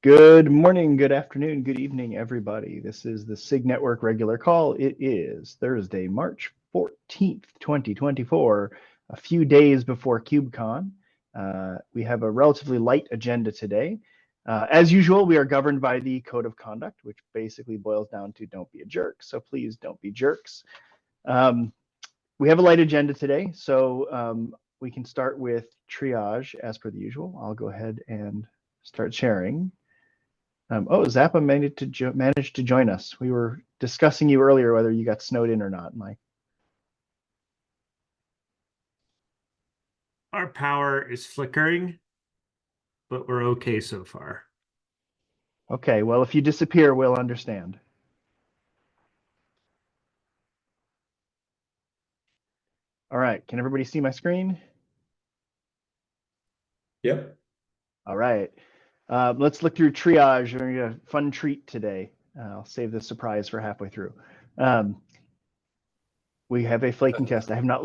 Good morning, good afternoon, good evening, everybody. This is the SIG Network regular call. It is Thursday, March 14th, 2024, a few days before KubeCon. We have a relatively light agenda today. As usual, we are governed by the Code of Conduct, which basically boils down to don't be a jerk. So please don't be jerks. We have a light agenda today, so we can start with triage as per the usual. I'll go ahead and start sharing. Zappa managed to join us. We were discussing you earlier, whether you got snowed in or not, Mike. Our power is flickering, but we're okay so far. Okay, well, if you disappear, we'll understand. All right, can everybody see my screen? Yep. All right, let's look through triage. We're going to get a fun treat today. I'll save the surprise for halfway through. We have a flaking test. I have not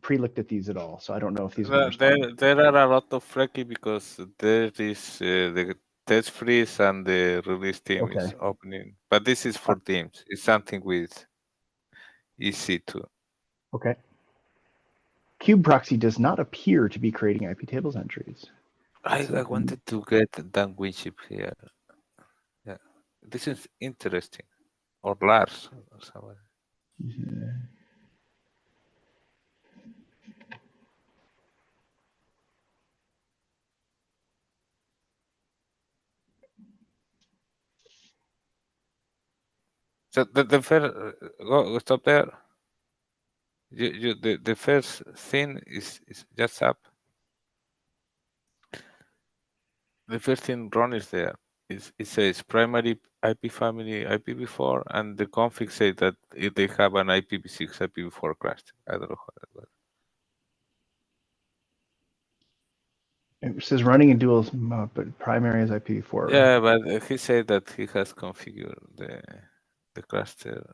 pre-looked at these at all, so I don't know if these are there are a lot of flaky because there is the test freeze and the release team is opening. But this is for teams. It's something with EC2. Okay. Kube proxy does not appear to be creating IP tables entries. I wanted to get Dan Winship here. Yeah, this is interesting. Or Lars or someone. Yeah. So the first go stop there. The first thing is just up. The first thing Ron is there. It says primary IP family IPv4, and the config says that they have an IPv6 IPv4 cluster. I don't know how that works. It says running in dual, but primary is IPv4. Yeah, but he said that he has configured the cluster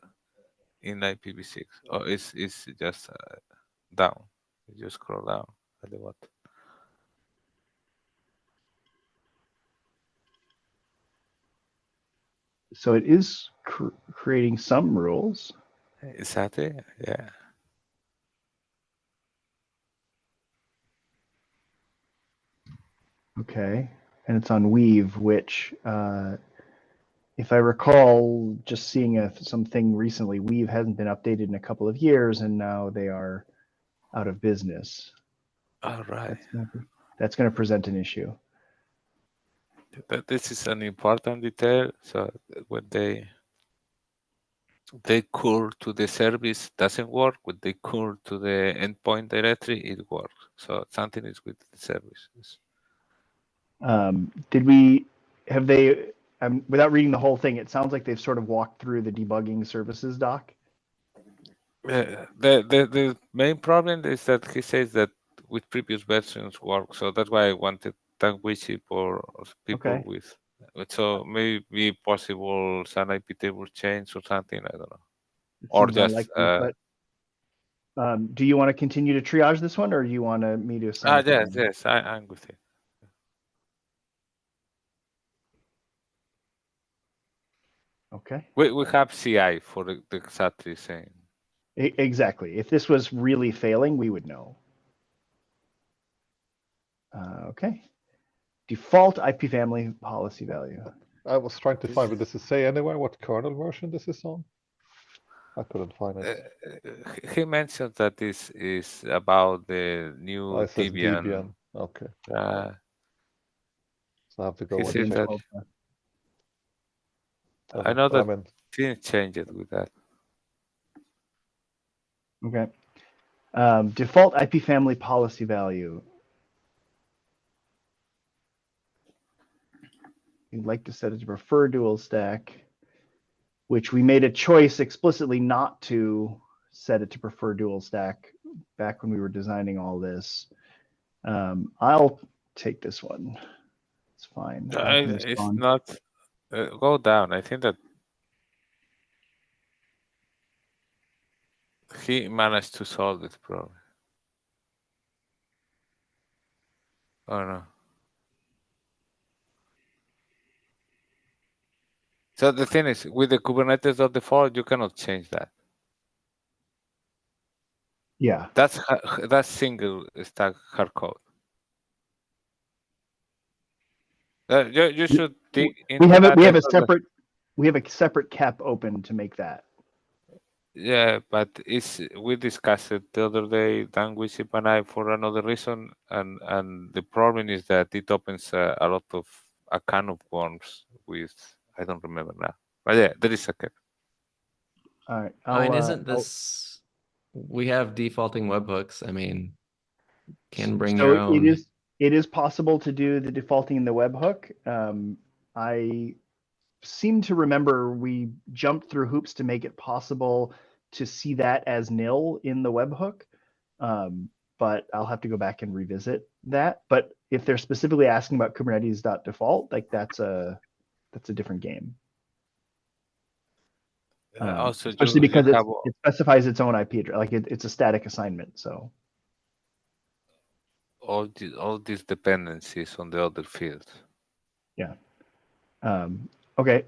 in IPv6. Oh, it's just down. You just scroll down at the bottom. So it is creating some rules. Is that it? Yeah. Okay, and it's on Weave, which, if I recall, just seeing something recently, Weave hasn't been updated in a couple of years, and now they are out of business. All right. That's going to present an issue. This is an important detail. So when they call to the service doesn't work. When they call to the endpoint directory, it works. So something is with the services. Have they, without reading the whole thing, it sounds like they've sort of walked through the debugging services doc. The main problem is that he says that with previous versions work. So that's why I wanted Tanguiship or people with. So maybe possible some IP table change or something. I don't know. Or just. Unlikely, but do you want to continue to triage this one, or do you want me to assign? Yes, I'm with it. Okay. We have CI for the exactly same. Exactly. If this was really failing, we would know. Okay. Default IP family policy value. I was trying to find, but does it say anywhere what kernel version this is on? I couldn't find it. He mentioned that this is about the new Debian. Okay. So I have to go. I know that didn't change it with that. Okay. Default IP family policy value. You'd like to set it to prefer dual stack, which we made a choice explicitly not to set it to prefer dual stack back when we were designing all this. I'll take this one. It's fine. It's not. Go down. I think that he managed to solve this problem. Oh no. So the thing is, with the Kubernetes.default, you cannot change that. Yeah. That's single stack hard code. You should dig into that. We have a separate cap open to make that. Yeah, but we discussed it the other day, Dan Wisip and I, for another reason, and the problem is that it opens a lot of a can of worms with I don't remember now. But yeah, there is a cap. All right. And isn't this we have defaulting webhooks? I mean, can bring your own. It is possible to do the defaulting in the webhook. I seem to remember we jumped through hoops to make it possible to see that as nil in the webhook. But I'll have to go back and revisit that. But if they're specifically asking about Kubernetes.default, like that's a different game. Also, especially you because have it specifies its own IP address, like it's a static assignment. So all these dependencies on the other fields. yeah. Okay.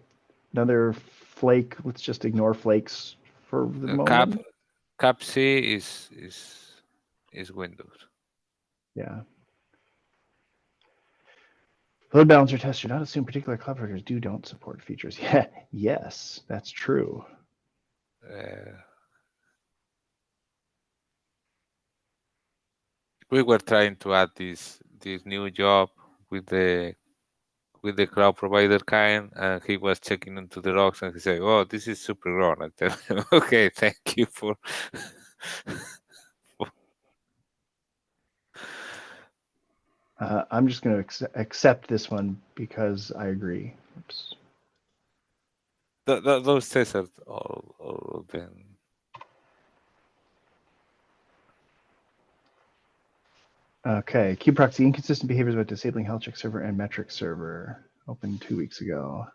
Another flake. Let's just ignore flakes for the moment. Cap C is Windows. Yeah. Load balancer tests do not assume particular cloud providers don't support features. Yeah. Yes, that's true. We were trying to add this new job with the cloud provider kind, and he was checking into the logs and he said, "Oh, this is super wrong." I tell him, "Okay, thank you for." I'm just going to accept this one because I agree. Oops. Those tests are all been. Okay, kubeproxy inconsistent behaviors about disabling health check server and metric server. Opened 2 weeks ago.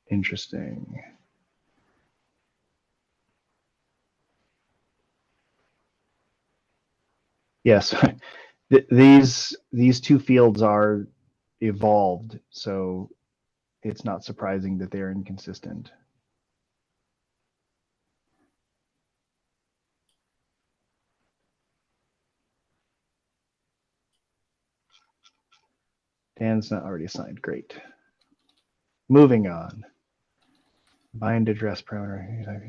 Interesting. Yes, these two fields are evolved, so it's not surprising that they're inconsistent. Dan's not already assigned. Great. Moving on. Bind address parameter.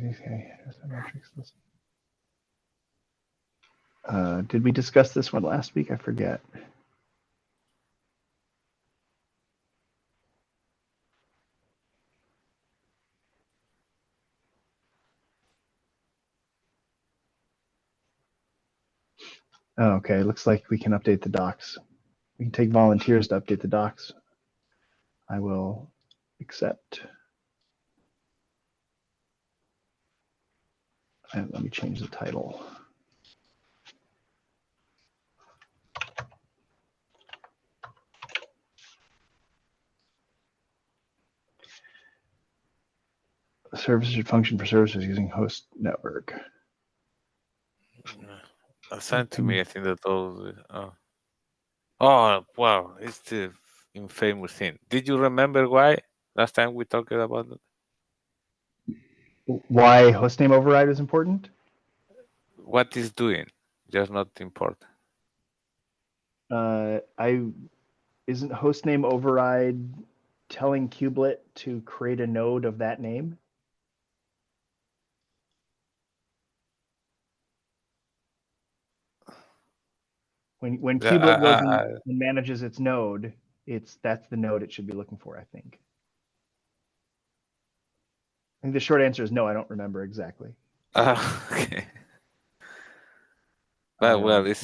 Did we discuss this one last week? I forget. Oh, okay, looks like we can update the docs. We can take volunteers to update the docs. I will accept. And let me change the title. The service should function for services using host network. Assigned to me, I think that all. Oh wow, it's the infamous thing. Did you remember why last time we talked about it? Why hostname override is important? What is doing, just not important. Isn't hostname override telling kubelet to create a node of that name? When kubelet goes and manages its node, that's the node it should be looking for, I think. I think the short answer is no, I don't remember exactly. Okay. Well, it's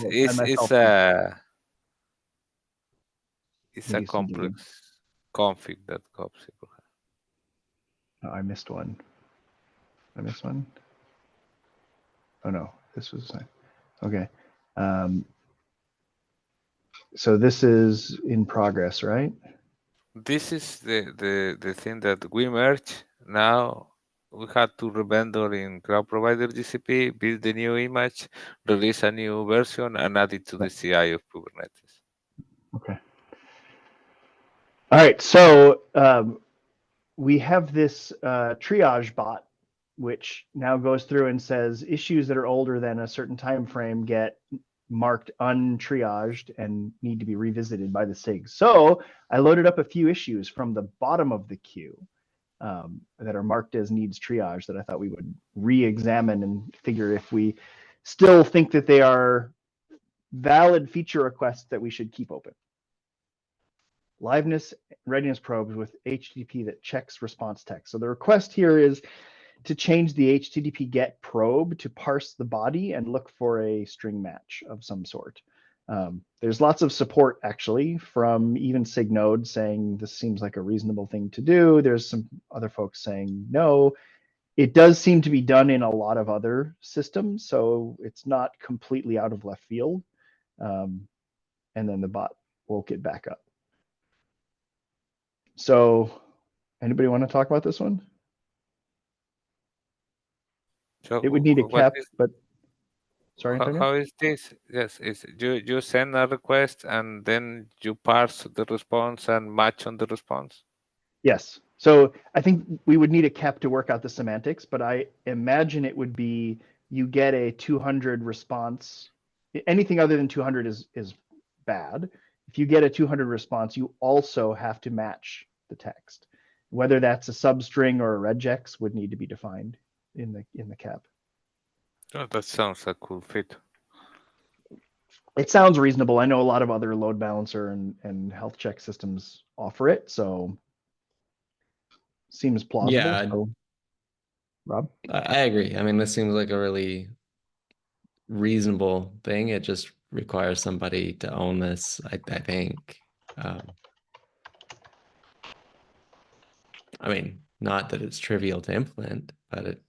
a complex config that cops people have. Oh, I missed one. I missed one. Oh no, this was okay. So this is in progress, right? This is the thing that we merge now. we had to revendor in cloud provider GCP, build the new image, release a new version, and add it to the CI of Kubernetes. Okay. All right. So we have this triage bot, which now goes through and says issues that are older than a certain time frame get marked untriaged and need to be revisited by the SIG. So I loaded up a few issues from the bottom of the queue that are marked as needs triage that I thought we would re-examine and figure if we still think that they are valid feature requests that we should keep open. Liveness readiness probes with HTTP that checks response text. So the request here is to change the HTTP GET probe to parse the body and look for a string match of some sort. There's lots of support actually from even SIG Node saying this seems like a reasonable thing to do. There's some other folks saying no. It does seem to be done in a lot of other systems, so it's not completely out of left field. And then the bot woke it back up. So anybody want to talk about this one? So It would need a what cap, is- but sorry, Antonio? how is this? Yes, is you send a request and then you parse the response and match on the response? Yes. So I think we would need a cap to work out the semantics, but I imagine it would be you get a 200 response. Anything other than 200 is bad. If you get a 200 response, you also have to match the text. Whether that's a substring or a regex would need to be defined in the cap. Oh, that sounds a cool fit. It sounds reasonable. I know a lot of other load balancer and health check systems offer it, so seems plausible. Yeah. So, Rob? I agree. I mean, this seems like a really reasonable thing. It just requires somebody to own this, I think. I mean, not that it's trivial to implement, but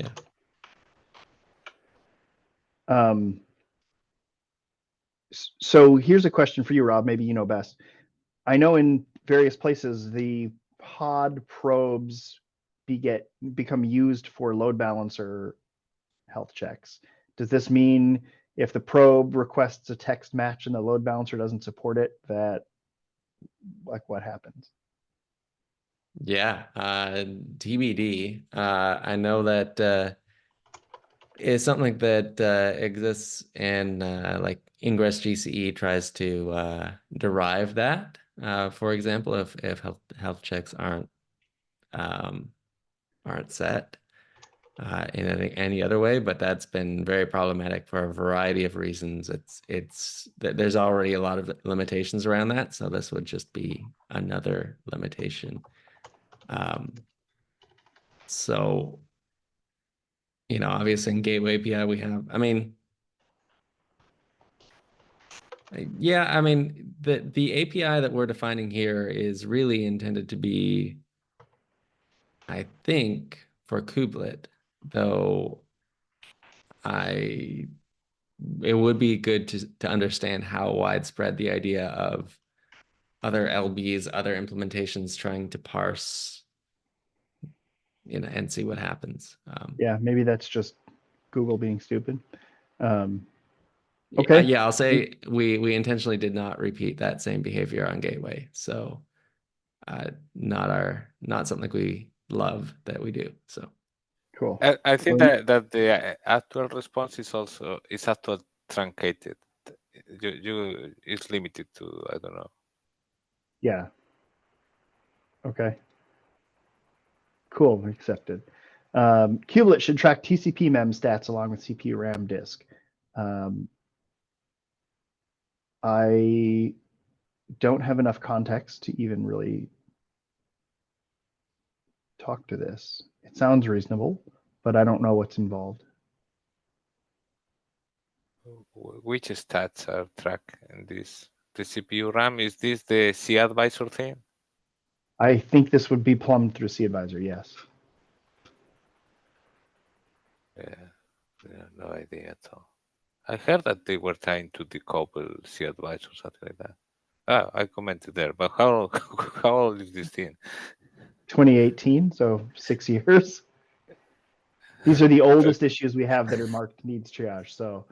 yeah. So here's a question for you, Rob. Maybe you know best. I know in various places the pod probes become used for load balancer health checks. Does this mean if the probe requests a text match and the load balancer doesn't support it, that like what happens? Yeah, TBD. I know that it's something that exists and like Ingress GCE tries to derive that. For example, if health checks aren't set in any other way, but that's been very problematic for a variety of reasons. There's already a lot of limitations around that, so this would just be another limitation. So, obviously in Gateway API we have, the API that we're defining here is really intended to be, I think, for kubelet, though it would be good to understand how widespread the idea of other LBs, other implementations trying to parse, and see what happens. Yeah, maybe that's just Google being stupid. Okay. Yeah, I'll say we intentionally did not repeat that same behavior on Gateway. So not something we love that we do. So Cool. I think that the actual response is actual truncated. It's limited to, I don't know. Yeah. Okay. Cool. Accepted. Kubelet should track TCP mem stats along with CPU RAM disk. I don't have enough context to even really talk to this. It sounds reasonable, but I don't know what's involved. Which stats are tracked in this? The CPU RAM, is this the C advisor thing? I think this would be plumbed through C Advisor, yes. Yeah, no idea at all. I heard that they were trying to decouple C advisor or something like that. I commented there, but how old is this thing? 2018, so 6 years. These are the oldest issues we have that are marked needs triage. So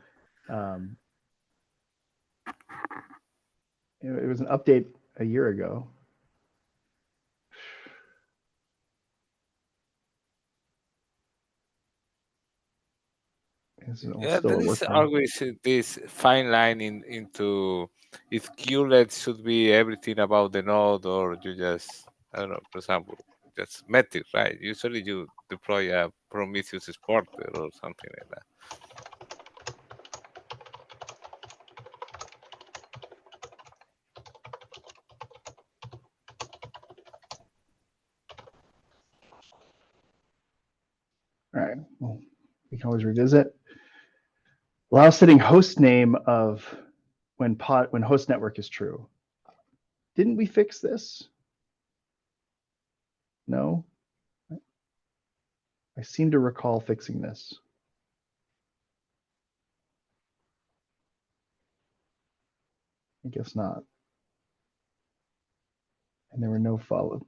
it was an update a year ago. Yeah, there is always this fine line into if QLED should be everything about the node, or you just, I don't know, for example, just metric, right? Usually you deploy a Prometheus exporter or something like that. All right, well, we can always revisit. Allow setting host name of when host network is true. Didn't we fix this? No. I seem to recall fixing this. I guess not. And there were no follow.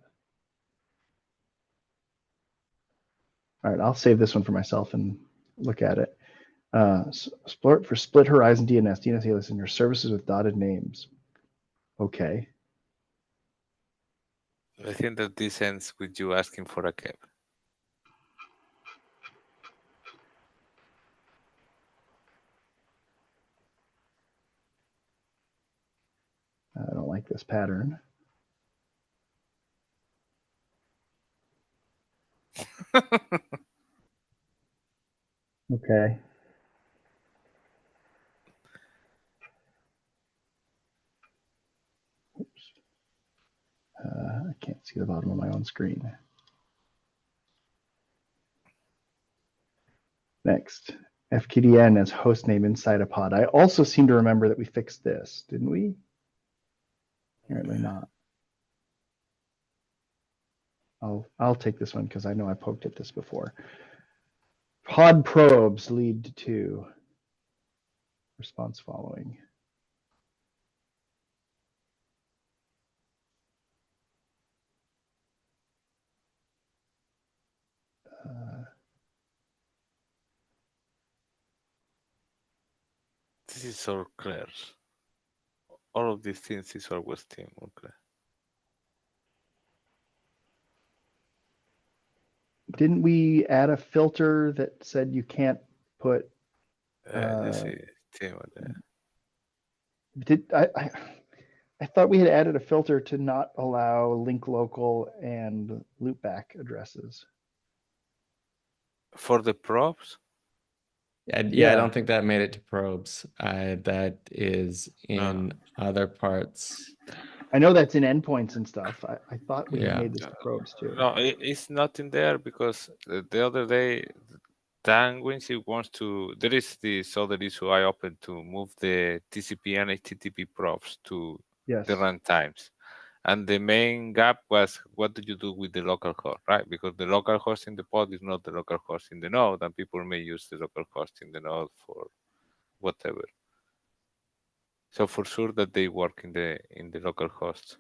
All right, I'll save this one for myself and look at it. Support for split horizon DNS. DNS alias in your services with dotted names. Okay. I think that this ends with you asking for a cap. I don't like this pattern. Okay. Oops. I can't see the bottom of my own screen. Next, FKDN as host name inside a pod. I also seem to remember that we fixed this, didn't we? Apparently not. I'll take this one because I know I poked at this before. Pod probes lead to response following. This is all clear. All of these things is always team. Okay. Didn't we add a filter that said you can't put? You see, team there. I thought we had added a filter to not allow link local and loopback addresses. For the props? Yeah, I don't think that made it to probes. That is in other parts. I know that's in endpoints and stuff. I thought we had made this to probes too. No, it's not in there because the other day, Dan Wincy wants to. There is this other issue I opened to move the TCP and HTTP props to the runtimes. And the main gap was, what do you do with the local host, right? Because the local host in the pod is not the local host in the node, and people may use the local host in the node for whatever. So for sure that they work in the local host.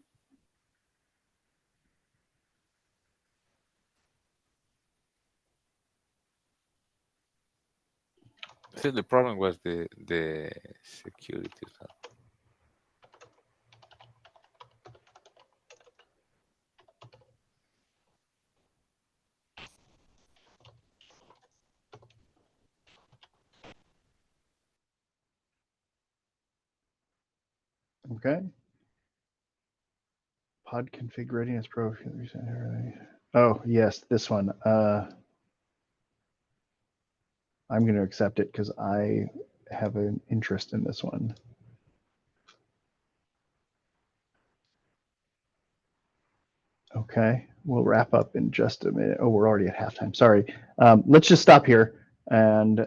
I think the problem was the security. Okay. Pod config readiness pro. Oh yes, this one. I'm going to accept it because I have an interest in this one. Okay, we'll wrap up in just a minute. Oh, we're already at halftime. Sorry. Let's just stop here. And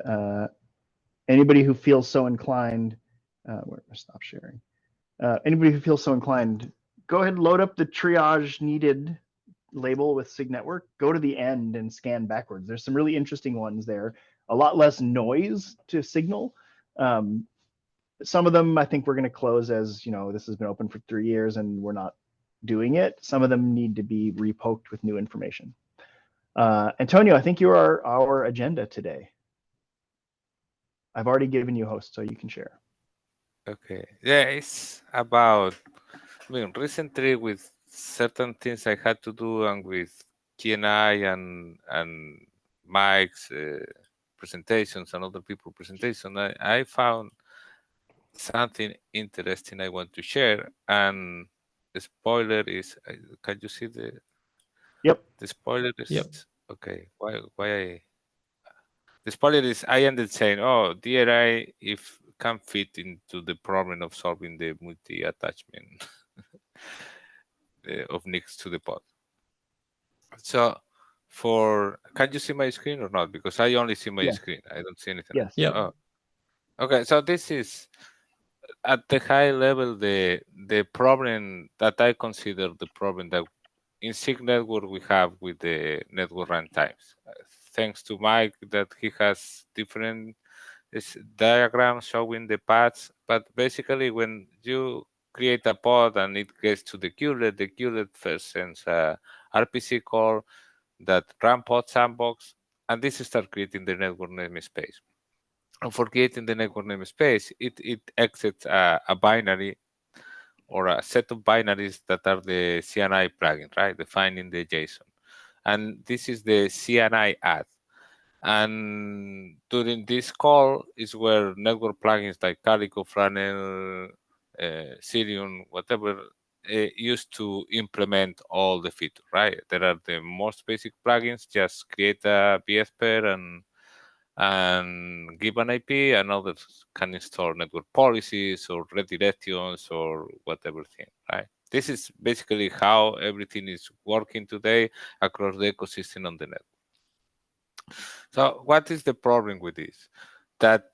anybody who feels so inclined, we're stop sharing. Anybody who feels so inclined, go ahead and load up the triage needed label with SIG Network. Go to the end and scan backwards. There's some really interesting ones there. A lot less noise to signal. Some of them I think we're going to close as, you know, this has been open for 3 years and we're not doing it. Some of them need to be repoked with new information. Antonio, I think you are our agenda today. I've already given you host, so you can share. Okay. Yeah, it's about, I mean, recently with certain things I had to do and with Q&A and Mike's presentations and other people's presentation, I found something interesting I want to share. And the spoiler is, can you see the? Yep. The spoiler is Yep. okay. The spoiler is I ended saying, "Oh, DRI if can fit into the problem of solving the multi-attachment of NICs to the pod." So, can you see my screen or not? Because I only see my Yes. screen. I don't see anything. Yes. Yep. Oh, okay. So this is at the high level the problem that I consider the problem that in SIG Network we have with the network runtimes. Thanks to Mike that he has different diagrams showing the paths, but basically when you create a pod and it gets to the kubelet first sends a RPC call that run pod sandbox, and this starts creating the network namespace. And for creating the network namespace, it exits a binary or a set of binaries that are the CNI plugin, right? Defining the JSON. And this is the CNI add. And during this call is where network plugins like Calico, Flannel, Sirium, whatever, used to implement all the features, right? There are the most basic plugins, just create a VS pair and give an IP, and others can install network policies or redirections or whatever thing, right? This is basically how everything is working today across the ecosystem on the network. So what is the problem with this? That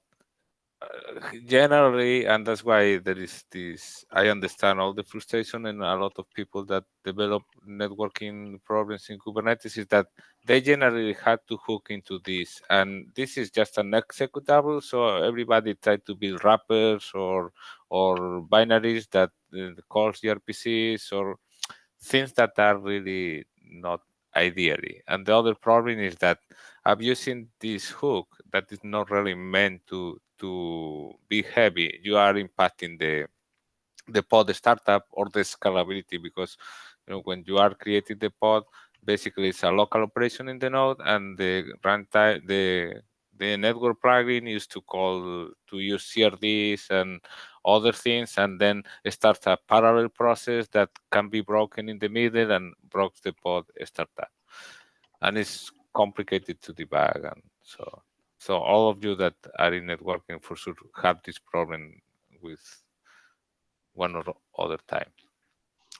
generally, and that's why there is this, I understand all the frustration and a lot of people that develop networking problems in Kubernetes is that they generally had to hook into this. And this is just an executable. So everybody tried to build wrappers or binaries that calls gRPCs or things that are really not ideally. And the other problem is that abusing this hook that is not really meant to be heavy, you are impacting the pod startup or the scalability, because when you are creating the pod, basically it's a local operation in the node, and the runtime, the network plugin used to use CRDs and other things, and then it starts a parallel process that can be broken in the middle and breaks the pod startup, and it's complicated to debug. And so all of you that are in networking for sure have this problem with one or other time.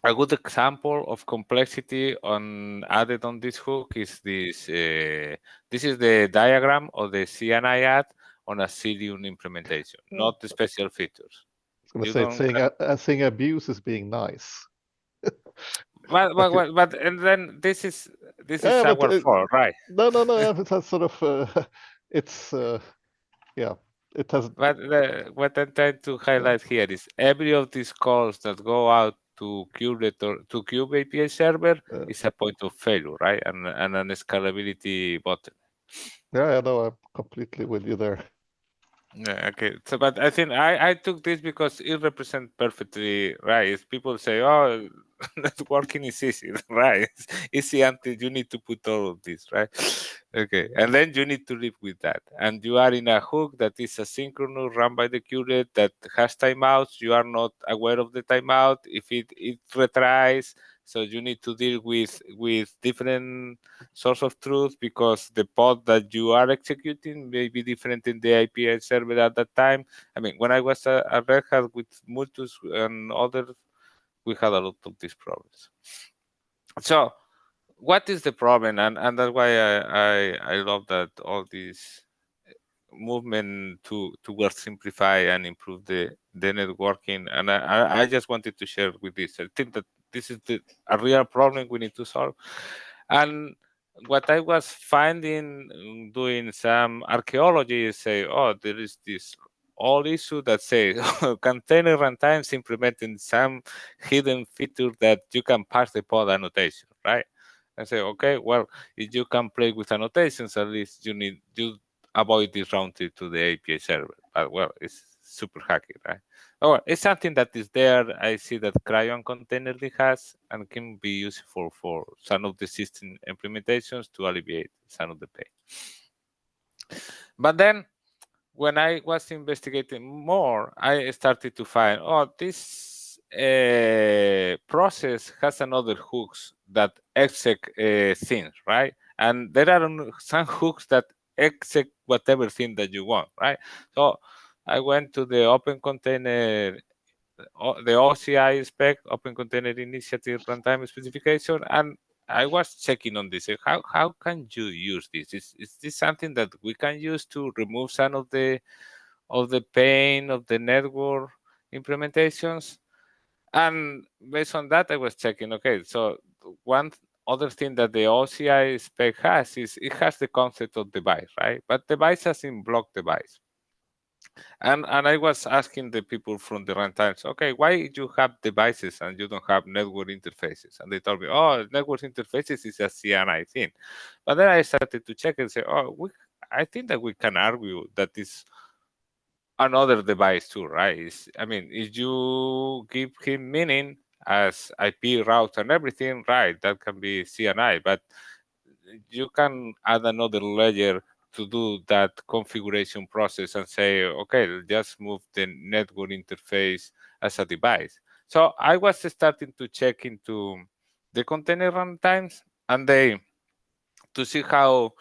A good example of complexity added on this hook is this. This is the diagram of the CNI add on a Sirium implementation, not the special features. I was You going to say, don't saying abuse is being nice. but and then this is Yeah, but our fault, right? no. Yeah, but that's sort of it's yeah. It has. But what I'm trying to highlight here is every of these calls that go out to kubelet or to Kube API server is a point of failure, right? And an scalability bottleneck. Yeah, I know. I'm completely with you there. Yeah, okay. So, but I think I took this because it represents perfectly right. If people say, "Oh, networking is easy," right? It's easy until you need to put all of this, right? Okay, and then you need to live with that. And you are in a hook that is asynchronous, run by the kubelet, that has timeouts. You are not aware of the timeout. If it retries, so you need to deal with different source of truth, because the pod that you are executing may be different in the API server at that time. I mean, when I was at Red Hat with Multus and others, we had a lot of these problems. So what is the problem? And that's why I love that all this movement towards simplify and improve the networking. And I just wanted to share with this. I think that this is a real problem we need to solve. And what I was finding doing some archaeology is say, oh, there is this old issue that says container runtimes implementing some hidden feature that you can pass the pod annotation, right? I say, okay, well, if you can play with annotations, at least you avoid this round trip to the API server. But well, it's super hacky, right? Oh, it's something that is there. I see that Cryon Containerly has and can be useful for some of the system implementations to alleviate some of the pain. But then when I was investigating more, I started to find, this process has another hooks that exec things, right? And there are some hooks that exec whatever thing that you want, right? So I went to the Open Container, the OCI spec, Open Container Initiative Runtime Specification, and I was checking on this. How can you use this? Is this something that we can use to remove some of the pain of the network implementations? And based on that, I was checking, okay, so one other thing that the OCI spec has is it has the concept of device, right? But device as in block device. And I was asking the people from the runtimes, okay, why you have devices and you don't have network interfaces? And they told me, network interfaces is a CNI thing. But then I started to check and say, I think that we can argue that is another device too, right? I mean, if you give him meaning as IP routes and everything, right, that can be CNI, but you can add another layer to do that configuration process and say, okay, just move the network interface as a device. So I was starting to check into the container runtimes and to see how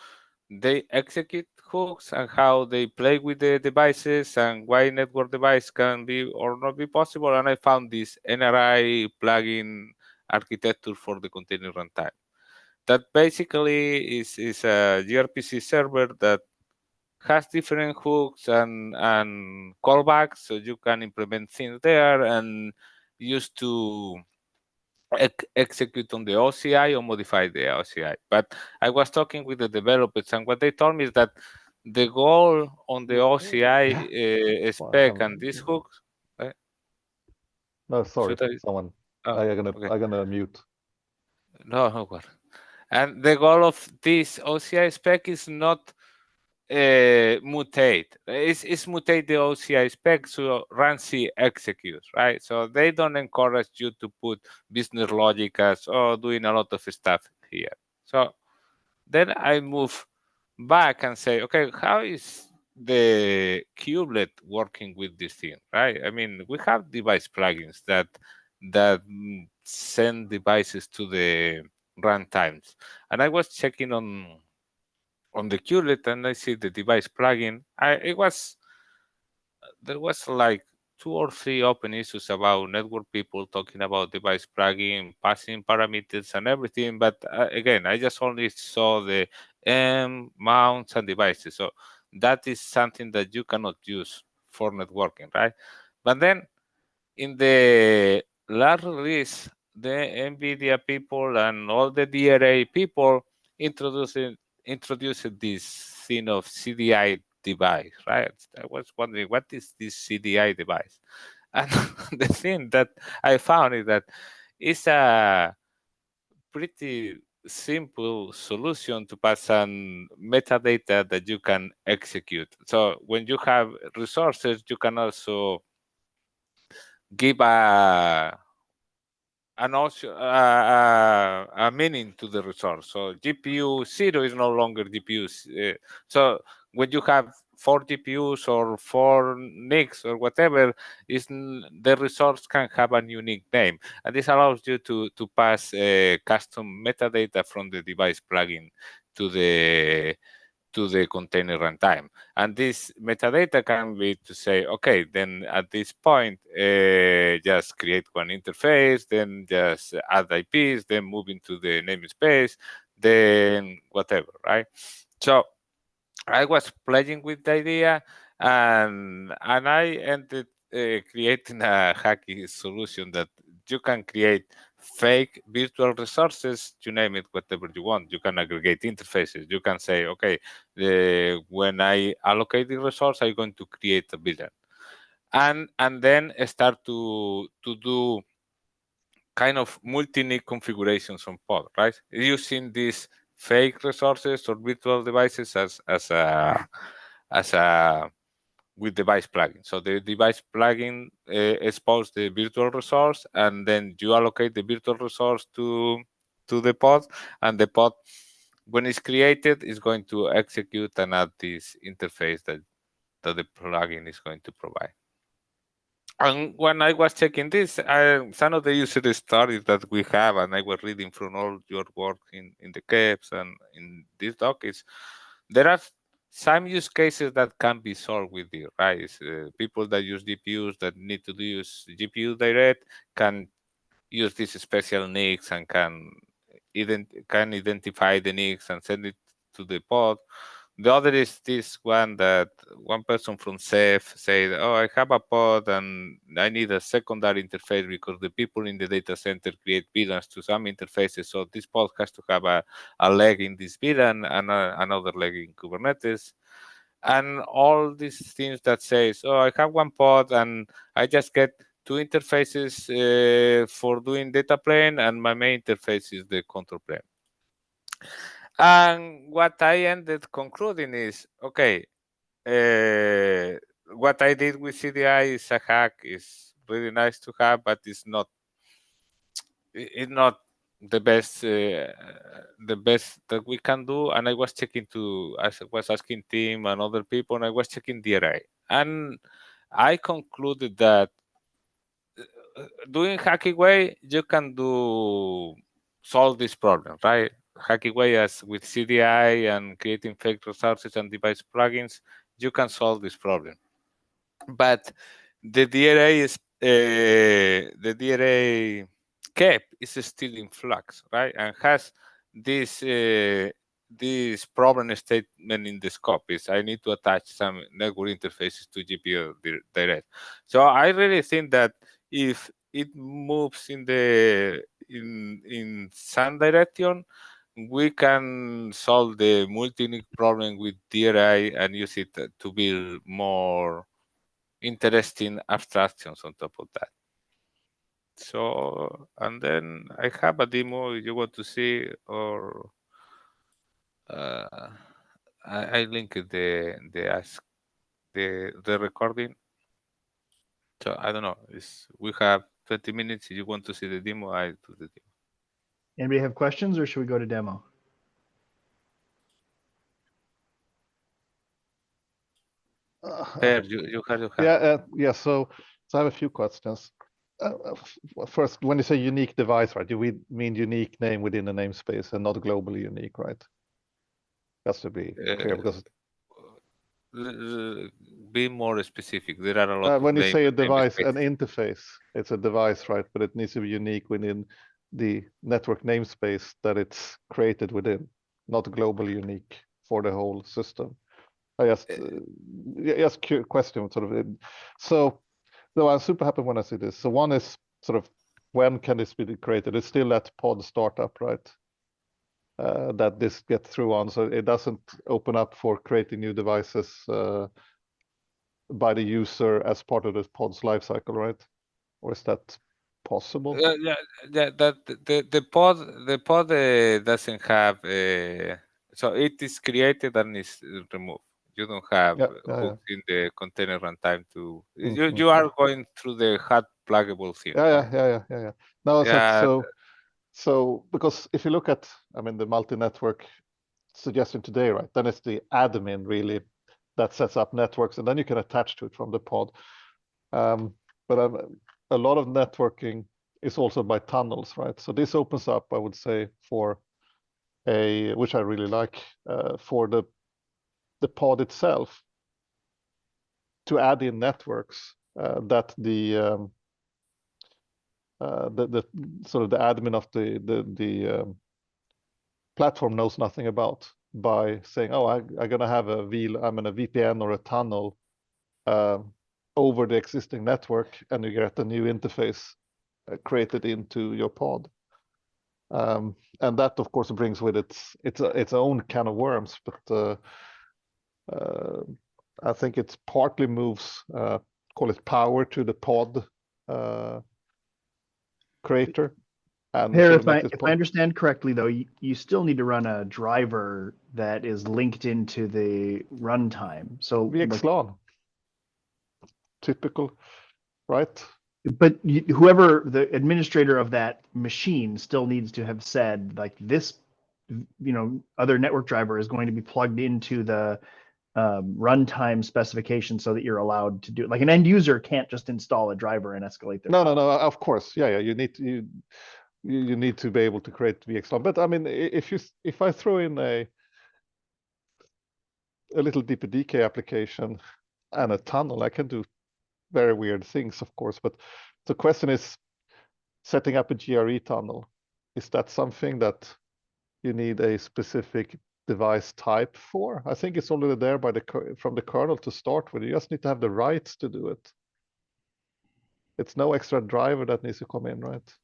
they execute hooks and how they play with the devices and why network device can be or not be possible. And I found this NRI plugin architecture for the container runtime. That basically is a gRPC server that has different hooks and callbacks, so you can implement things there and use to execute on the OCI or modify the OCI. But I was talking with the developers, and what they told me is that the goal on the OCI spec and these hooks. No, sorry, Should I? someone. Oh, okay. I'm gonna mute. No worry. And the goal of this OCI spec is not mutate. It's mutate the OCI spec so RunC executes, right? So they don't encourage you to put business logic as doing a lot of stuff here. So then I move back and say, okay, how is the kubelet working with this thing, right? I mean, we have device plugins that send devices to the runtimes, and I was checking on the kubelet and I see the device plugin. There was like 2 or 3 open issues about network people talking about device plugin, passing parameters and everything. But again, I just only saw the mounts and devices. So that is something that you cannot use for networking, right? But then in the last release, the NVIDIA people and all the DRA people introduced this thing of CDI device, right? I was wondering, what is this CDI device? And the thing that I found is that it's a pretty simple solution to pass on metadata that you can execute. So when you have resources, you can also give a meaning to the resource. So GPU 0 is no longer GPU. So when you have 4 GPUs or 4 NICs or whatever, the resource can have a unique name. And this allows you to pass custom metadata from the device plugin to the container runtime. And this metadata can be to say, okay, then at this point, just create one interface, then just add IPs, then move into the namespace, then whatever, right? So I was playing with the idea, and I ended creating a hacky solution that you can create fake virtual resources, you name it, whatever you want. You can aggregate interfaces. You can say, okay, when I allocate the resource, I'm going to create a villain. and then start to do kind of multi-NIC configurations on pod, right? Using these fake resources or virtual devices as a with device plugin. So the device plugin exposes the virtual resource, and then you allocate the virtual resource to the pod, and the pod, when it's created, is going to execute and add this interface that the plugin is going to provide. And when I was checking this, some of the user stories that we have, and I was reading from all your work in the KEPs and in this doc, is there are some use cases that can be solved with it, right? People that use GPUs that need to use GPU direct can use these special NICs and can identify the NICs and send it to the pod. The other is this one that one person from SEF said, oh, I have a pod and I need a secondary interface because the people in the data center create VLANs to some interfaces. So this pod has to have a leg in this VLAN and another leg in Kubernetes. And all these things that says, oh, I have one pod and I just get two interfaces for doing data plane, and my main interface is the control plane. And what I ended concluding is, okay, what I did with CDI is a hack, is really nice to have, but it's not the best that we can do. And I was checking I was asking team and other people, and I was checking the array, and I concluded that doing hacking way, you can solve this problem, right? Hacking way, as with CDI and creating fake resources and device plugins, you can solve this problem. But the DRA is the DRA KEP is still in flux, right? And has this problem statement in the scope is I need to attach some network interfaces to GPU direct. So I really think that if it moves in some direction, we can solve the multi-NIC problem with DRI and use it to build more interesting abstractions on top of that. So, and then I have a demo if you want to see, or I linked the recording. So I don't know. We have 20 minutes. If you want to see the demo, I do the demo. Anybody have questions, or should we go to demo? Per, you have your hand. Yeah. So I have a few questions. First, when you say unique device, right, do we mean unique name within the namespace and not globally unique, right? Has to be clear, because be more specific. There are a lot when of you say a device, namespaces. an interface, it's a device, right? But it needs to be unique within the network namespace that it's created within, not globally unique for the whole system. I just question sort of. So, no, I'm super happy when I see this. So one is sort of, when can this be created? It's still at pod startup, right? That this gets through on, so it doesn't open up for creating new devices by the user as part of the pod's lifecycle, right? Or is that possible? Yeah, that the pod doesn't have so it is created and is removed. You don't have hooks in the container runtime to you are going through the hard pluggable thing. Yeah. No, so because if you look at, I mean, the multi-network suggestion today, right, then it's the admin really that sets up networks, and then you can attach to it from the pod. But a lot of networking is also by tunnels, right? So this opens up, I would say, for which I really like, for the pod itself to add in networks that the sort of the admin of the platform knows nothing about, by saying, oh, I'm going to have a VPN or a tunnel over the existing network, and you get a new interface created into your pod. And that, of course, brings with it its own can of worms, but I think it partly moves call it power to the pod creator. And Here, sort if of make this I understand correctly, though, you still need to run a driver that is linked into the runtime. So, like, VXLAN, typical, right? but whoever the administrator of that machine still needs to have said, like, this, other network driver is going to be plugged into the runtime specification so that you're allowed to do it. Like, an end user can't just install a driver and escalate their No, of course, yeah, you need to you need to be able to create VXLAN. But I mean, if I throw in a little DPDK application and a tunnel, I can do very weird things, of course. But the question is, setting up a GRE tunnel, is that something that you need a specific device type for? I think it's already there from the kernel to start with. You just need to have the rights to do it. It's no extra driver that needs to come in, right?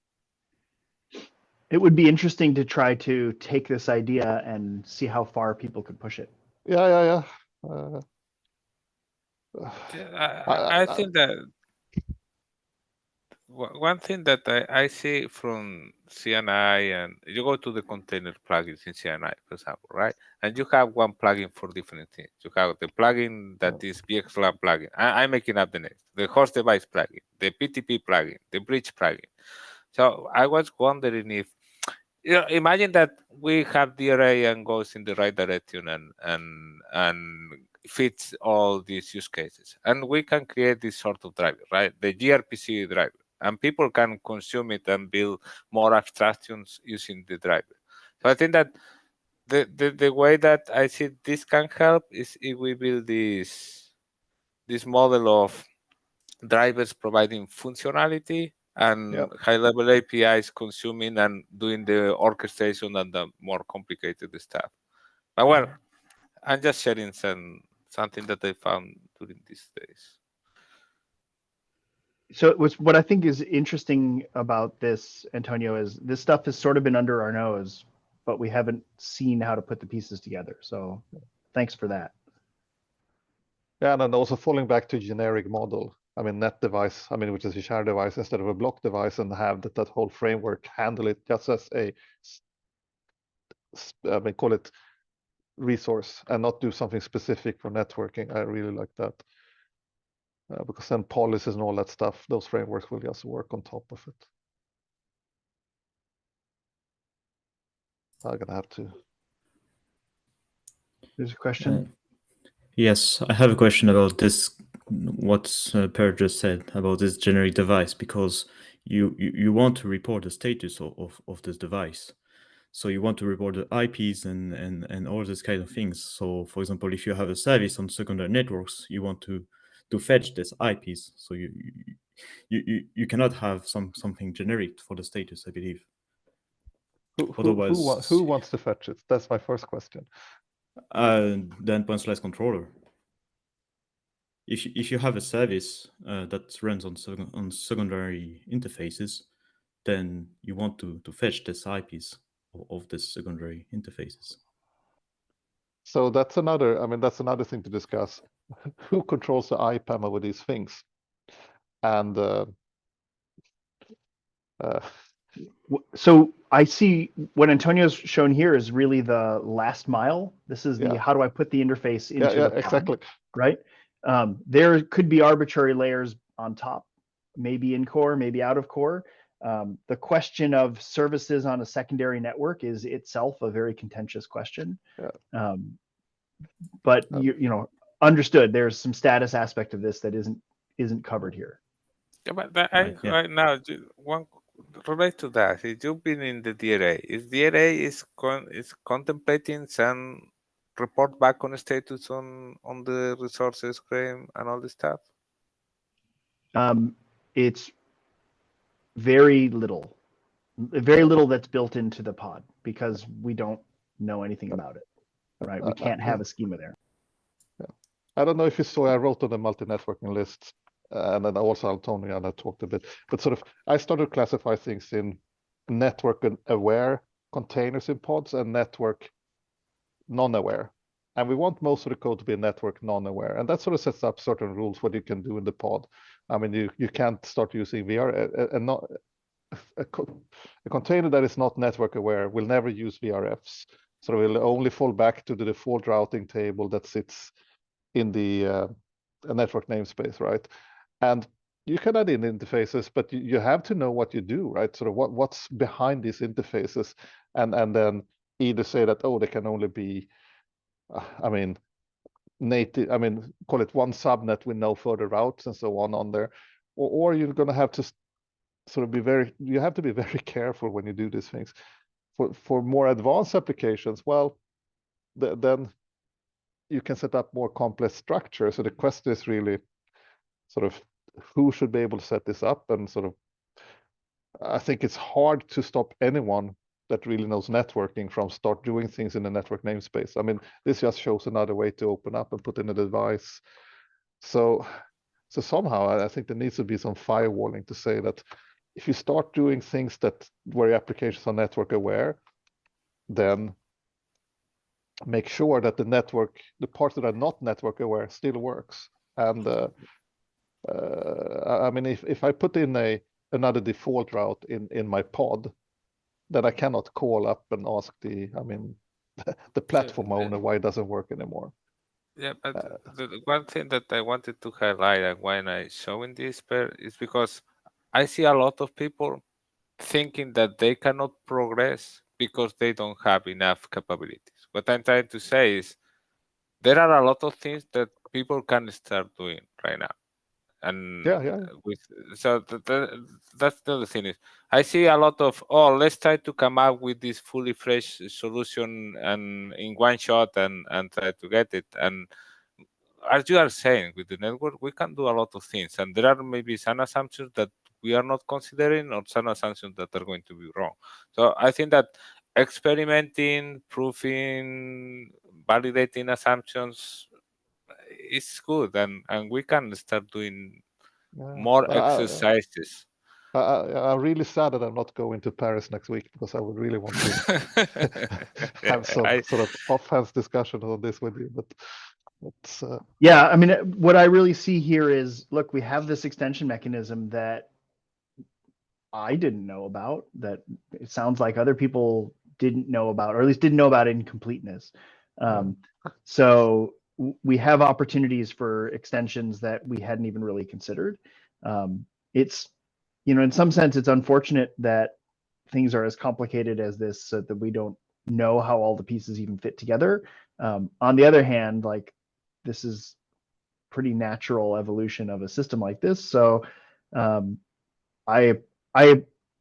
It would be interesting to try to take this idea and see how far people could push it. Yeah. I think that one thing that I see from CNI, and you go to the container plugins in CNI, for example, right? And you have one plugin for different things. You have the plugin that is VXLAN plugin. I'm making up the names. The host device plugin, the PTP plugin, the bridge plugin. So I was wondering if, imagine that we have DRA and goes in the right direction and fits all these use cases, and we can create this sort of driver, right? The gRPC driver, and people can consume it and build more abstractions using the driver. So I think that the way that I see this can help is if we build this model of drivers providing functionality and high-level APIs consuming and doing the orchestration and the more complicated stuff. But well, I'm just sharing something that I found during these days. So what I think is interesting about this, Antonio, is this stuff has sort of been under our nose, but we haven't seen how to put the pieces together. So thanks for that. Yeah, and then also falling back to generic model. I mean, net device, which is a shared device instead of a block device, and have that whole framework handle it just as a, call it resource, and not do something specific for networking. I really like that. Because then policies and all that stuff, those frameworks will just work on top of it. I'm gonna have to. There's a question. Yes, I have a question about this, what Per just said about this generic device, because you want to report the status of this device. So you want to report the IPs and all these kind of things. So for example, if you have a service on secondary networks, you want to fetch these IPs. So you cannot have something generic for the status, I believe. Who wants to fetch it? That's my first question. The endpoint slice controller. If you have a service that runs on secondary interfaces, then you want to fetch these IPs of the secondary interfaces. So that's another thing to discuss. Who controls the IPAM over these things? And so I see what Antonio's shown here is really the last mile. This is the how do I put the interface into the pod, exactly, right? There could be arbitrary layers on top, maybe in core, maybe out of core. The question of services on a secondary network is itself a very contentious question. But you understood. There's some status aspect of this that isn't covered here. Yeah, but right now, one relate to that. If you've been in the DRA, is DRA is contemplating some report back on status on the resources claim and all this stuff? It's very little that's built into the pod because we don't know anything about it, right? We can't have a schema there. I don't know if you saw, I wrote on the multi-networking list, and then also Antonio and I talked a bit, but sort of I started to classify things in network aware containers in pods and network non-aware. And we want most of the code to be network non-aware. And that sort of sets up certain rules what you can do in the pod. I mean, you can't start using VR and not a container that is not network aware will never use VRFs. So it will only fall back to the default routing table that sits in the network namespace, right? And you can add in interfaces, but you have to know what you do, right? Sort of what's behind these interfaces, and then either say that, oh, they can only be, I mean, native, I mean, call it one subnet with no further routes and so on there, or you're going to have to sort of you have to be very careful when you do these things. For more advanced applications, well, then you can set up more complex structures. So the question is really sort of who should be able to set this up, and sort of I think it's hard to stop anyone that really knows networking from start doing things in the network namespace. I mean, this just shows another way to open up and put in a device. So somehow I think there needs to be some firewalling to say that if you start doing things where your applications are network aware, then make sure that the parts that are not network aware still works. And I mean, if I put in another default route in my pod, then I cannot call up and ask the platform owner why it doesn't work anymore. Yeah, but the one thing that I wanted to highlight and when I showing this is because I see a lot of people thinking that they cannot progress because they don't have enough capabilities. What I'm trying to say is there are a lot of things that people can start doing right now. And so that's the other thing is I see a lot of, let's try to come up with this fully fresh solution and in one shot and try to get it. And as you are saying, with the network, we can do a lot of things. And there are maybe some assumptions that we are not considering or some assumptions that are going to be wrong. So I think that experimenting, proving, validating assumptions is good. And we can start doing more exercises. I'm really sad that I'm not going to Paris next week because I would really want to have some sort of offhand discussion on this with you. But it's yeah, I mean, what I really see here is, look, we have this extension mechanism that I didn't know about, that it sounds like other people didn't know about, or at least didn't know about in completeness. So we have opportunities for extensions that we hadn't even really considered. It's, in some sense, it's unfortunate that things are as complicated as this, so that we don't know how all the pieces even fit together. On the other hand, like, this is pretty natural evolution of a system like this. So I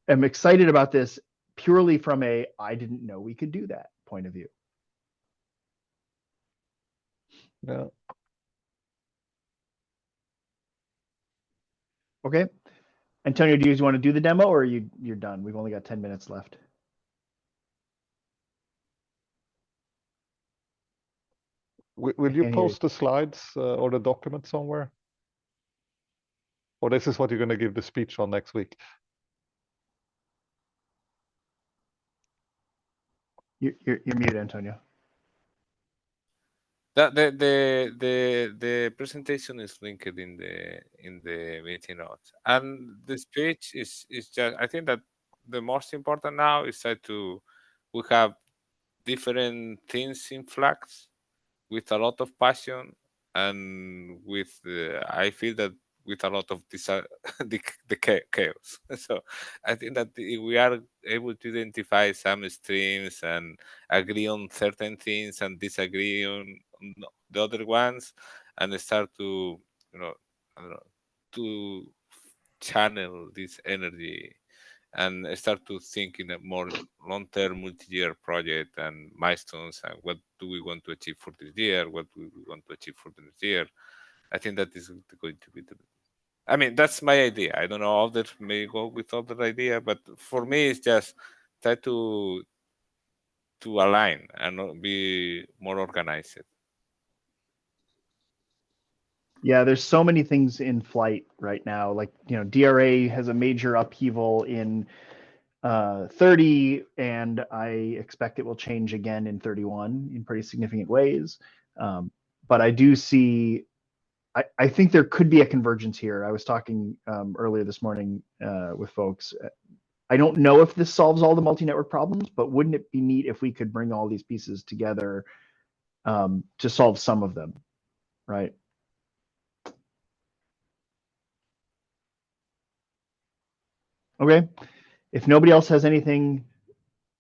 am excited about this purely from I didn't know we could do that point of view. Yeah. Okay. Antonio, do you want to do the demo, or you're done? We've only got 10 minutes left. Will you post the slides or the document somewhere? Or this is what you're going to give the speech on next week? You're muted, Antonio. The presentation is linked in the meeting notes, and the speech is just, I think that the most important now is that we have different things in flux with a lot of passion, and with I feel that with a lot of the chaos. So I think that we are able to identify some streams and agree on certain things and disagree on the other ones, and start to, I don't know, to channel this energy and start to think in a more long-term multi-year project and milestones, and what do we want to achieve for this year, what do we want to achieve for the next year. I think that is going to be I mean, that's my idea. I don't know, others may go with other idea, but for me, it's just try to align and be more organized. Yeah, there's so many things in flight right now. Like, DRA has a major upheaval in 30, and I expect it will change again in 31 in pretty significant ways. But I do see, I think there could be a convergence here. I was talking earlier this morning with folks. I don't know if this solves all the multi-network problems, but wouldn't it be neat if we could bring all these pieces together to solve some of them, right? Okay, if nobody else has anything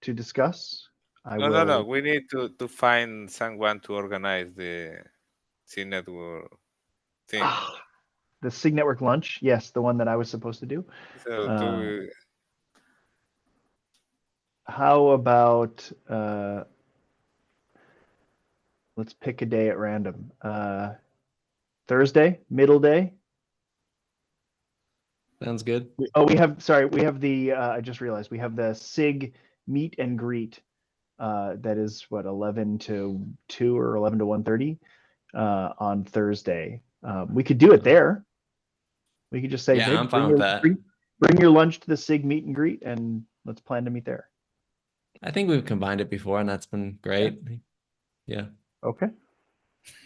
to discuss, I will. No. We need to find someone to organize the SIG network thing. The SIG Network lunch, yes, the one that I was supposed to do. So How about let's pick a day at random. Thursday, middle day. Sounds good. Oh, we have the I just realized we have the SIG meet and greet. That is what 11 to 2 or 11 to 1:30 on Thursday. We could do it there. We could just say, Yeah, hey, I'm fine with that. Bring your lunch to the SIG meet and greet, and let's plan to meet there. I think we've combined it before, and that's been great. Yeah. Okay.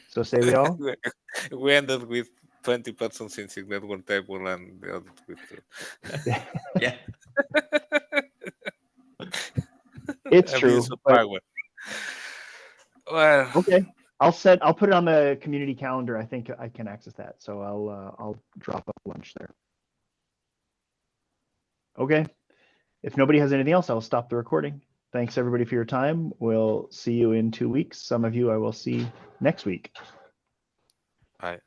So say we all. we ended with 20 persons in SIG network table and the other with Yeah. It's true. But, well, okay. I'll put it on the community calendar. I think I can access that. So I'll drop up lunch there. Okay. If nobody has anything else, I'll stop the recording. Thanks everybody for your time. We'll see you in 2 weeks. Some of you I will see next week. Bye.